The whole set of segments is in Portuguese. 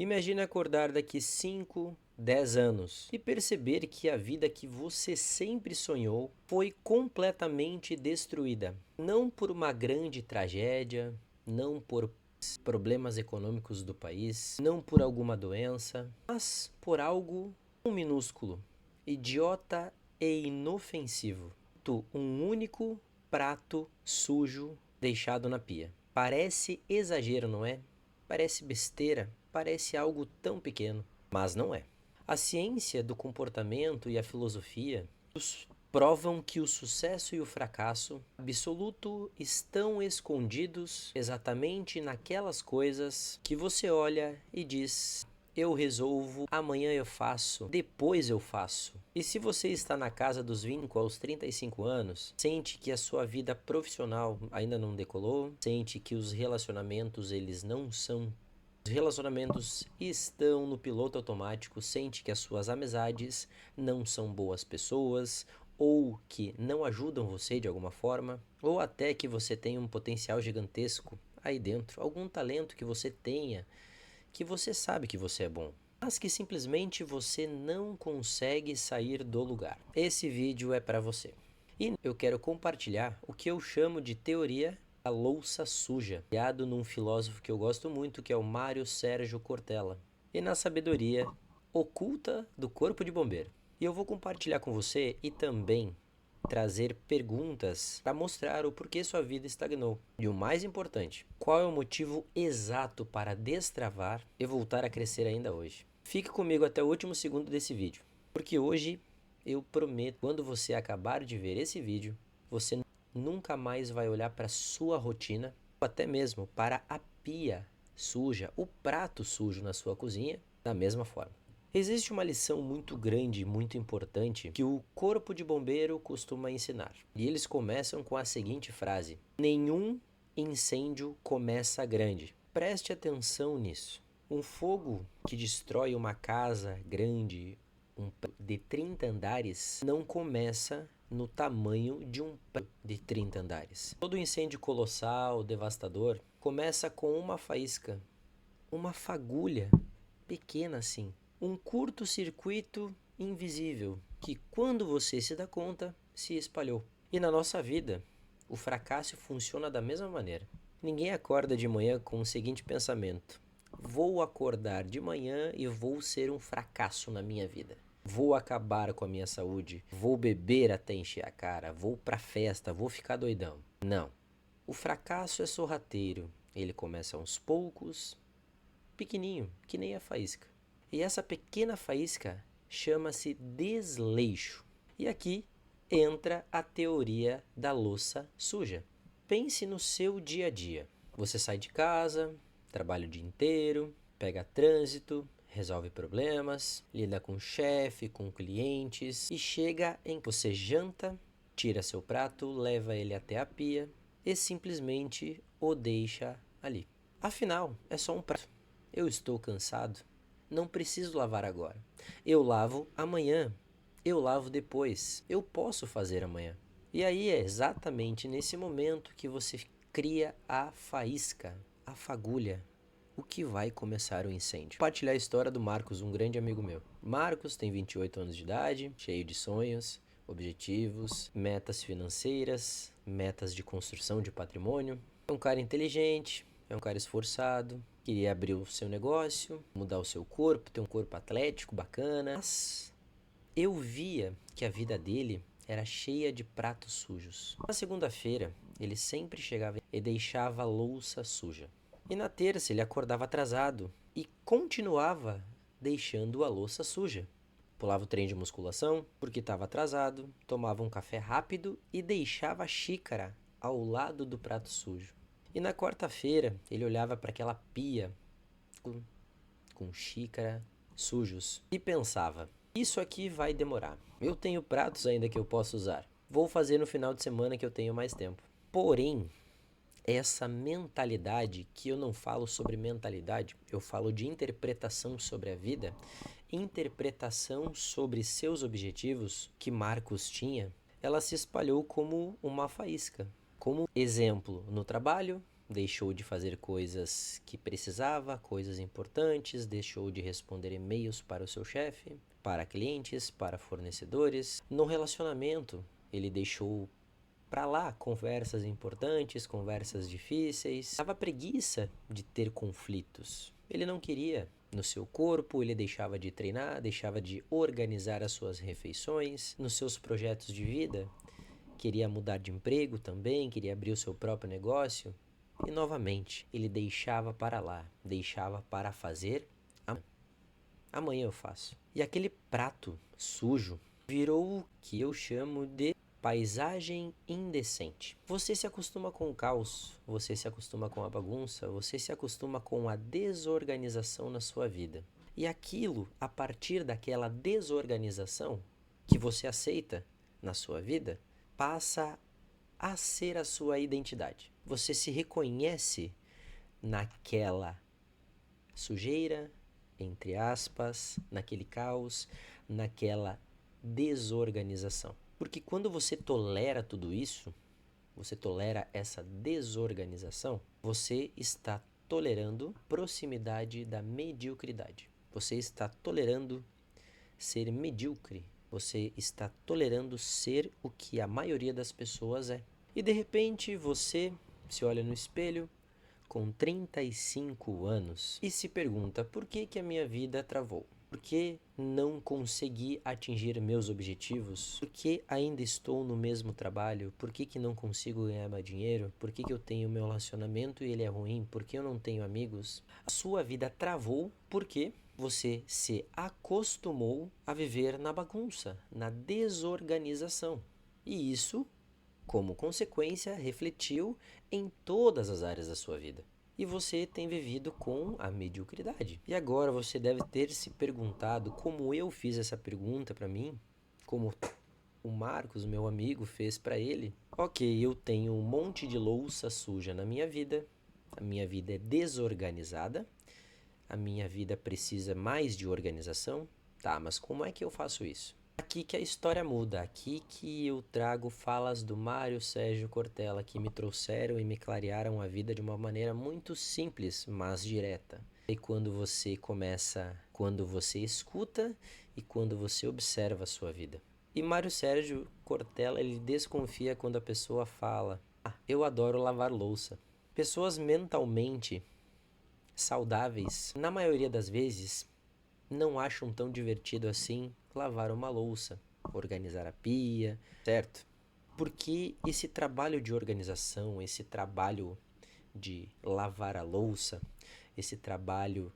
Imagine acordar daqui 5, 10 anos e perceber que a vida que você sempre sonhou foi completamente destruída. Não por uma grande tragédia, não por problemas econômicos do país, não por alguma doença, mas por algo minúsculo, idiota e inofensivo. Um único prato sujo deixado na pia. Parece exagero, não é? Parece besteira, parece algo tão pequeno, mas não é. A ciência do comportamento e a filosofia provam que o sucesso e o fracasso absoluto estão escondidos exatamente naquelas coisas que você olha e diz: eu resolvo, amanhã eu faço, depois eu faço. E se você está na casa dos 20 aos 35 anos, sente que a sua vida profissional ainda não decolou, sente que os relacionamentos estão no piloto automático, sente que as suas amizades não são boas pessoas, ou que não ajudam você de alguma forma, ou até que você tem um potencial gigantesco aí dentro, algum talento que você tenha, que você sabe que você é bom, mas que simplesmente você não consegue sair do lugar. Esse vídeo é para você. E eu quero compartilhar o que eu chamo de teoria da louça suja, criado num filósofo que eu gosto muito, que é o Mário Sérgio Cortella, e na sabedoria oculta do corpo de bombeiro. E eu vou compartilhar com você e também trazer perguntas para mostrar o porquê sua vida estagnou. E o mais importante, qual é o motivo exato para destravar e voltar a crescer ainda hoje. Fique comigo até o último segundo desse vídeo, porque hoje eu prometo, quando você acabar de ver esse vídeo, você nunca mais vai olhar para sua rotina, ou até mesmo para a pia suja, o prato sujo na sua cozinha, da mesma forma. Existe uma lição muito grande, muito importante, que o corpo de bombeiro costuma ensinar. E eles começam com a seguinte frase: nenhum incêndio começa grande. Preste atenção nisso. Um fogo que destrói uma casa grande, de 30 andares, não começa no tamanho de um prédio de 30 andares. Todo incêndio colossal, devastador, começa com uma faísca, uma fagulha pequena assim. Um curto-circuito invisível que, quando você se dá conta, se espalhou. E na nossa vida, o fracasso funciona da mesma maneira. Ninguém acorda de manhã com o seguinte pensamento: vou acordar de manhã e vou ser um fracasso na minha vida. Vou acabar com a minha saúde, vou beber até encher a cara, vou pra festa, vou ficar doidão. Não. O fracasso é sorrateiro. Ele começa aos poucos, pequenininho, que nem a faísca. E essa pequena faísca chama-se desleixo. E aqui entra a teoria da louça suja. Pense no seu dia a dia. Você sai de casa, trabalha o dia inteiro, pega trânsito, resolve problemas, lida com o chefe, com clientes e chega em que você janta, tira seu prato, leva ele até a pia e simplesmente o deixa ali. Afinal, é só um prato. Eu estou cansado. Não preciso lavar agora. Eu lavo amanhã. Eu lavo depois. Eu posso fazer amanhã. E aí é exatamente nesse momento que você cria a faísca, a fagulha, o que vai começar o incêndio. Vou compartilhar a história do Marcos, um grande amigo meu. Marcos tem 28 anos de idade, cheio de sonhos, objetivos, metas financeiras, metas de construção de patrimônio. É um cara inteligente, é um cara esforçado, queria abrir o seu negócio, mudar o seu corpo, ter um corpo atlético, bacana. Mas eu via que a vida dele era cheia de pratos sujos. Na segunda-feira, ele sempre chegava e deixava a louça suja. E na terça, ele acordava atrasado e continuava deixando a louça suja. Pulava o trem de musculação porque estava atrasado, tomava um café rápido e deixava a xícara ao lado do prato sujo. E na quarta-feira, ele olhava para aquela pia com xícara sujos e pensava: isso aqui vai demorar. Eu tenho pratos ainda que eu posso usar. Vou fazer no final de semana que eu tenho mais tempo. Porém, essa mentalidade, que eu não falo sobre mentalidade, eu falo de interpretação sobre a vida, interpretação sobre seus objetivos que Marcos tinha, ela se espalhou como uma faísca. Como exemplo no trabalho, deixou de fazer coisas que precisava, coisas importantes, deixou de responder e-mails para o seu chefe, para clientes, para fornecedores. No relacionamento, ele deixou para lá conversas importantes, conversas difíceis. Dava preguiça de ter conflitos. Ele não queria. No seu corpo, ele deixava de treinar, deixava de organizar as suas refeições. Nos seus projetos de vida, queria mudar de emprego também, queria abrir o seu próprio negócio. E novamente, ele deixava para lá, deixava para fazer amanhã eu faço. E aquele prato sujo virou o que eu chamo de paisagem indecente. Você se acostuma com o caos, você se acostuma com a bagunça, você se acostuma com a desorganização na sua vida. E aquilo, a partir daquela desorganização que você aceita na sua vida, passa a ser a sua identidade. Você se reconhece naquela sujeira, entre aspas, naquele caos, naquela desorganização. Porque quando você tolera tudo isso, você tolera essa desorganização, você está tolerando proximidade da mediocridade. Você está tolerando ser medíocre. Você está tolerando ser o que a maioria das pessoas é. E de repente você se olha no espelho com 35 anos e se pergunta por que a minha vida travou? Por que não consegui atingir meus objetivos? Por que ainda estou no mesmo trabalho? Por que não consigo ganhar mais dinheiro? Por que eu tenho meu relacionamento e ele é ruim? Por que eu não tenho amigos? A sua vida travou porque você se acostumou a viver na bagunça, na desorganização. E isso, como consequência, refletiu em todas as áreas da sua vida. E você tem vivido com a mediocridade. E agora você deve ter se perguntado, como eu fiz essa pergunta para mim, como o Marcos, meu amigo, fez para ele. Ok, eu tenho um monte de louça suja na minha vida, a minha vida é desorganizada, a minha vida precisa mais de organização. Tá, mas como é que eu faço isso? Aqui que a história muda, aqui que eu trago falas do Mário Sérgio Cortella que me trouxeram e me clarearam a vida de uma maneira muito simples, mas direta. E quando você escuta e quando você observa a sua vida. E Mário Sérgio Cortella, ele desconfia quando a pessoa fala: eu adoro lavar louça. Pessoas mentalmente saudáveis, na maioria das vezes, não acham tão divertido assim lavar uma louça, organizar a pia, certo? Porque esse trabalho de organização, esse trabalho de lavar a louça, esse trabalho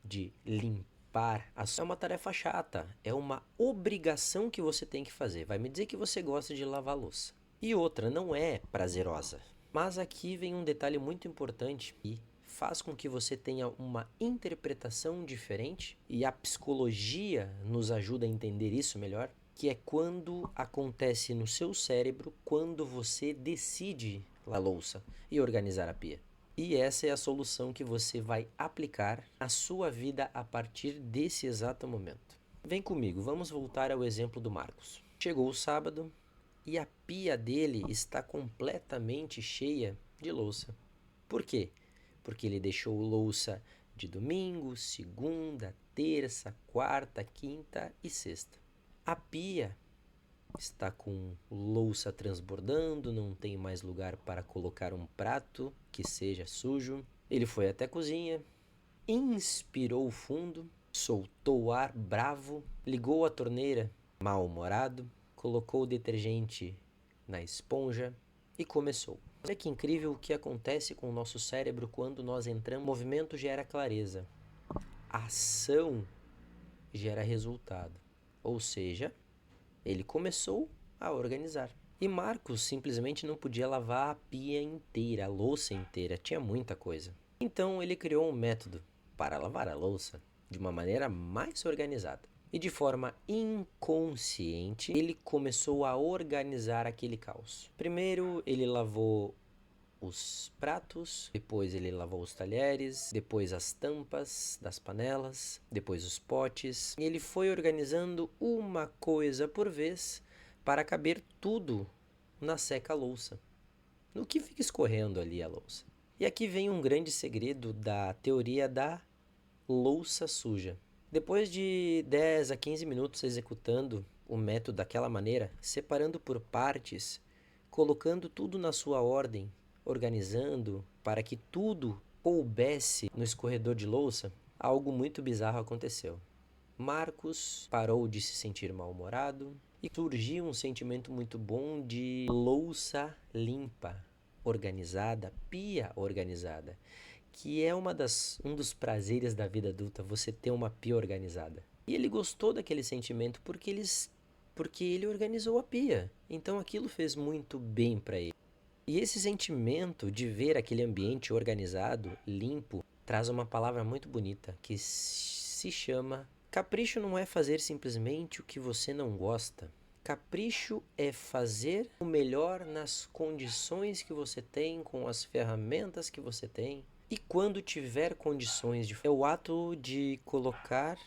de limpar é uma tarefa chata, é uma obrigação que você tem que fazer. Vai me dizer que você gosta de lavar a louça. E outra, não é prazerosa. Mas aqui vem um detalhe muito importante e faz com que você tenha uma interpretação diferente, e a psicologia nos ajuda a entender isso melhor, que é quando acontece no seu cérebro quando você decide lavar a louça e organizar a pia. E essa é a solução que você vai aplicar na sua vida a partir desse exato momento. Vem comigo, vamos voltar ao exemplo do Marcos. Chegou o sábado e a pia dele está completamente cheia de louça. Por quê? Porque ele deixou louça de domingo, segunda, terça, quarta, quinta e sexta. A pia está com louça transbordando, não tem mais lugar para colocar um prato que seja sujo. Ele foi até a cozinha, inspirou fundo, soltou o ar bravo, ligou a torneira mal-humorado, colocou o detergente na esponja e começou. Olha que incrível o que acontece com o nosso cérebro quando nós entramos. O movimento gera clareza. A ação gera resultado. Ou seja, ele começou a organizar. E Marcos simplesmente não podia lavar a pia inteira, a louça inteira. Tinha muita coisa. Então ele criou um método para lavar a louça de uma maneira mais organizada. E de forma inconsciente, ele começou a organizar aquele caos. Primeiro, ele lavou os pratos, depois ele lavou os talheres, depois as tampas das panelas, depois os potes. E ele foi organizando uma coisa por vez para caber tudo na seca-louça, no que fica escorrendo ali a louça. E aqui vem um grande segredo da teoria da louça suja. Depois de 10 a 15 minutos executando o método daquela maneira, separando por partes, colocando tudo na sua ordem, organizando para que tudo coubesse no escorredor de louça, algo muito bizarro aconteceu. Marcos parou de se sentir mal-humorado e surgiu um sentimento muito bom de louça limpa, organizada, pia organizada, que é um dos prazeres da vida adulta, você ter uma pia organizada. E ele gostou daquele sentimento porque ele organizou a pia. Então aquilo fez muito bem para ele. E esse sentimento de ver aquele ambiente organizado, limpo, traz uma palavra muito bonita que se chama capricho. Não é fazer simplesmente o que você não gosta. Capricho é fazer o melhor nas condições que você tem, com as ferramentas que você tem. E quando tiver condições é o ato de colocar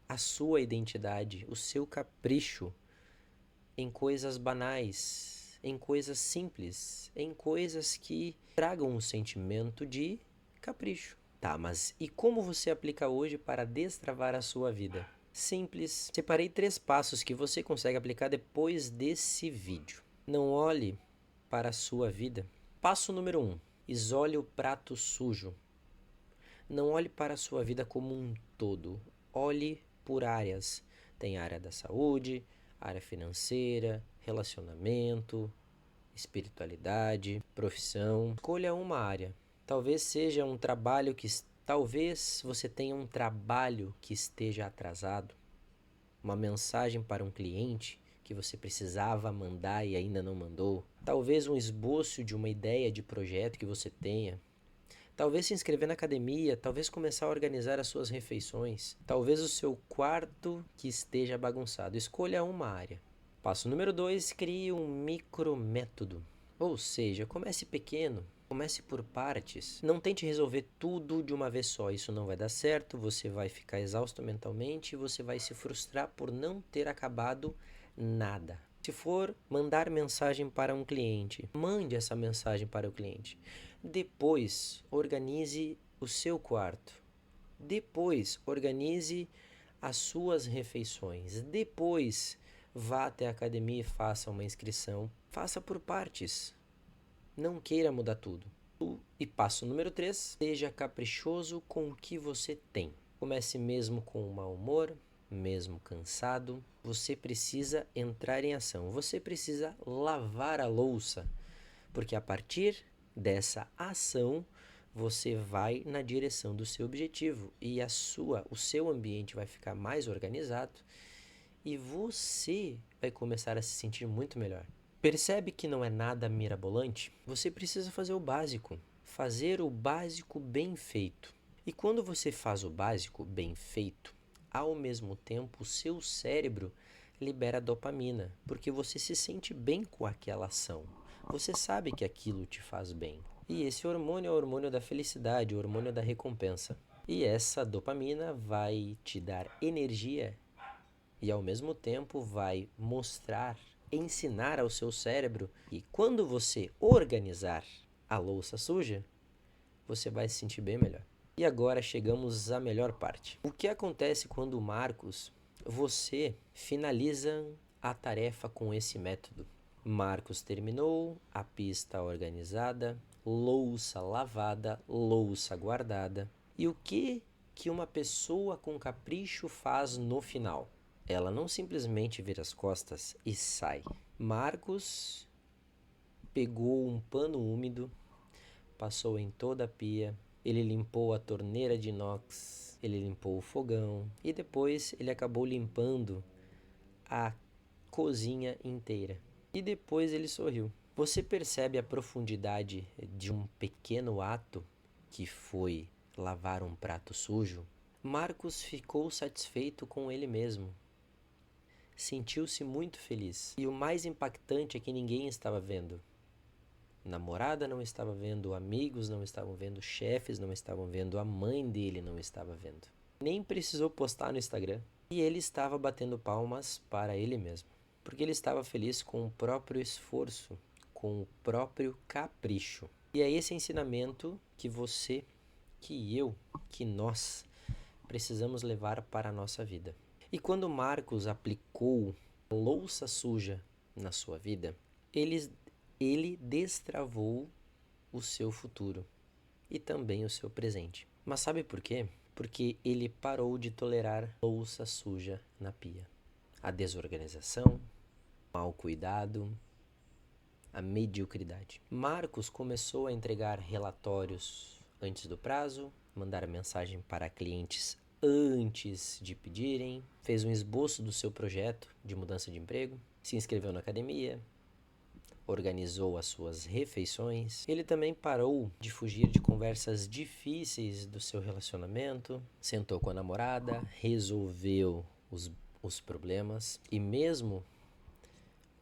a sua identidade, o seu capricho em coisas banais, em coisas simples, em coisas que tragam um sentimento de capricho. Tá, mas e como você aplica hoje para destravar a sua vida? Simples. Separei 3 passos que você consegue aplicar depois desse vídeo. Não olhe para a sua vida. Passo número 1. Isole o prato sujo. Não olhe para a sua vida como um todo. Olhe por áreas. Tem área da saúde, área financeira, relacionamento, espiritualidade, profissão. Escolha uma área. Talvez você tenha um trabalho que esteja atrasado, uma mensagem para um cliente que você precisava mandar e ainda não mandou. Talvez um esboço de uma ideia de projeto que você tenha. Talvez se inscrever na academia, talvez começar a organizar as suas refeições, talvez o seu quarto que esteja bagunçado. Escolha uma área. Passo número 2, crie um micrométodo. Ou seja, comece pequeno, comece por partes. Não tente resolver tudo de uma vez só, isso não vai dar certo, você vai ficar exausto mentalmente e você vai se frustrar por não ter acabado nada. Se for mandar mensagem para um cliente, mande essa mensagem para o cliente. Depois, organize o seu quarto. Depois, organize as suas refeições. Depois, vá até a academia e faça uma inscrição. Faça por partes. Não queira mudar tudo. E passo número 3, seja caprichoso com o que você tem. Comece mesmo com o mau humor, mesmo cansado. Você precisa entrar em ação. Você precisa lavar a louça. Porque a partir dessa ação, você vai na direção do seu objetivo e o seu ambiente vai ficar mais organizado e você vai começar a se sentir muito melhor. Percebe que não é nada mirabolante? Você precisa fazer o básico bem feito. E quando você faz o básico bem feito, ao mesmo tempo o seu cérebro libera dopamina, porque você se sente bem com aquela ação. Você sabe que aquilo te faz bem. E esse hormônio é o hormônio da felicidade, o hormônio da recompensa. E essa dopamina vai te dar energia e ao mesmo tempo vai ensinar ao seu cérebro que quando você organizar a louça suja, você vai se sentir bem melhor. E agora chegamos à melhor parte. O que acontece quando você finaliza a tarefa com esse método? Marcos terminou, a pista organizada, louça lavada, louça guardada. E o que uma pessoa com capricho faz no final? Ela não simplesmente vira as costas e sai. Marcos pegou um pano úmido, passou em toda a pia, ele limpou a torneira de inox, ele limpou o fogão e depois ele acabou limpando a cozinha inteira. E depois ele sorriu. Você percebe a profundidade de um pequeno ato que foi lavar um prato sujo? Marcos ficou satisfeito com ele mesmo. Sentiu-se muito feliz. E o mais impactante é que ninguém estava vendo. Namorada não estava vendo, amigos não estavam vendo, chefes não estavam vendo, a mãe dele não estava vendo. Nem precisou postar no Instagram. E ele estava batendo palmas para ele mesmo. Porque ele estava feliz com o próprio esforço, com o próprio capricho. E é esse ensinamento que você, que eu, que nós precisamos levar para a nossa vida. E quando Marcos aplicou a louça suja na sua vida, ele destravou o seu futuro e também o seu presente. Mas sabe por quê? Porque ele parou de tolerar louça suja na pia. A desorganização, o mau cuidado, a mediocridade. Marcos começou a entregar relatórios antes do prazo, mandar mensagem para clientes antes de pedirem, fez um esboço do seu projeto de mudança de emprego, se inscreveu na academia, organizou as suas refeições. Ele também parou de fugir de conversas difíceis do seu relacionamento, sentou com a namorada, resolveu os problemas e mesmo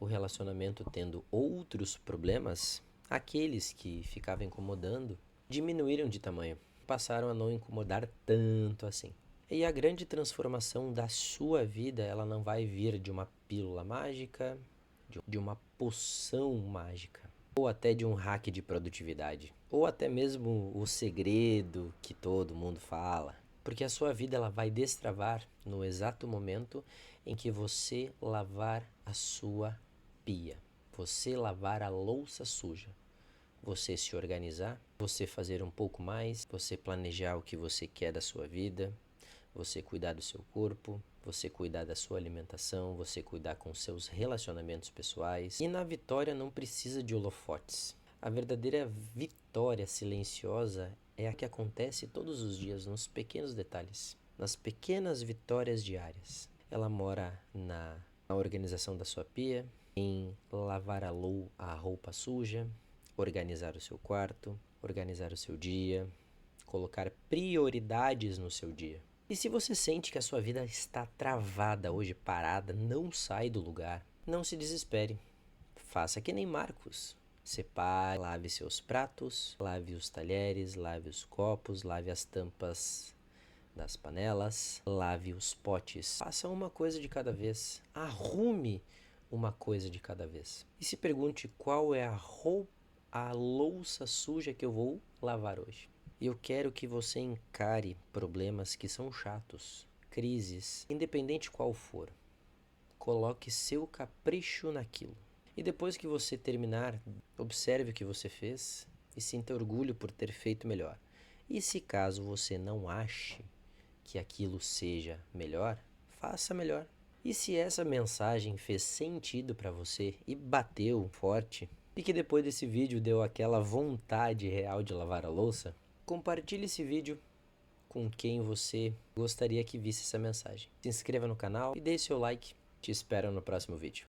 o relacionamento tendo outros problemas, aqueles que ficavam incomodando diminuíram de tamanho, passaram a não incomodar tanto assim. E a grande transformação da sua vida, ela não vai vir de uma pílula mágica, de uma poção mágica, ou até de um hack de produtividade, ou até mesmo o segredo que todo mundo fala. Porque a sua vida ela vai destravar no exato momento em que você lavar a sua pia, você lavar a louça suja, você se organizar, você fazer um pouco mais, você planejar o que você quer da sua vida, você cuidar do seu corpo, você cuidar da sua alimentação, você cuidar com seus relacionamentos pessoais. E na vitória não precisa de holofotes. A verdadeira vitória silenciosa é a que acontece todos os dias, nos pequenos detalhes, nas pequenas vitórias diárias. Ela mora na organização da sua pia, em lavar a roupa suja, organizar o seu quarto, organizar o seu dia, colocar prioridades no seu dia. E se você sente que a sua vida está travada hoje, parada, não sai do lugar, não se desespere. Faça que nem Marcos. Separe, lave seus pratos, lave os talheres, lave os copos, lave as tampas das panelas, lave os potes. Faça uma coisa de cada vez. Arrume uma coisa de cada vez. E se pergunte qual é a louça suja que eu vou lavar hoje. E eu quero que você encare problemas que são chatos, crises, independente qual for. Coloque seu capricho naquilo. E depois que você terminar, observe o que você fez e sinta orgulho por ter feito melhor. E se caso você não ache que aquilo seja melhor, faça melhor. E se essa mensagem fez sentido para você e bateu forte, e que depois desse vídeo deu aquela vontade real de lavar a louça, compartilhe esse vídeo com quem você gostaria que visse essa mensagem. Se inscreva no canal e deixe seu like. Te espero no próximo vídeo.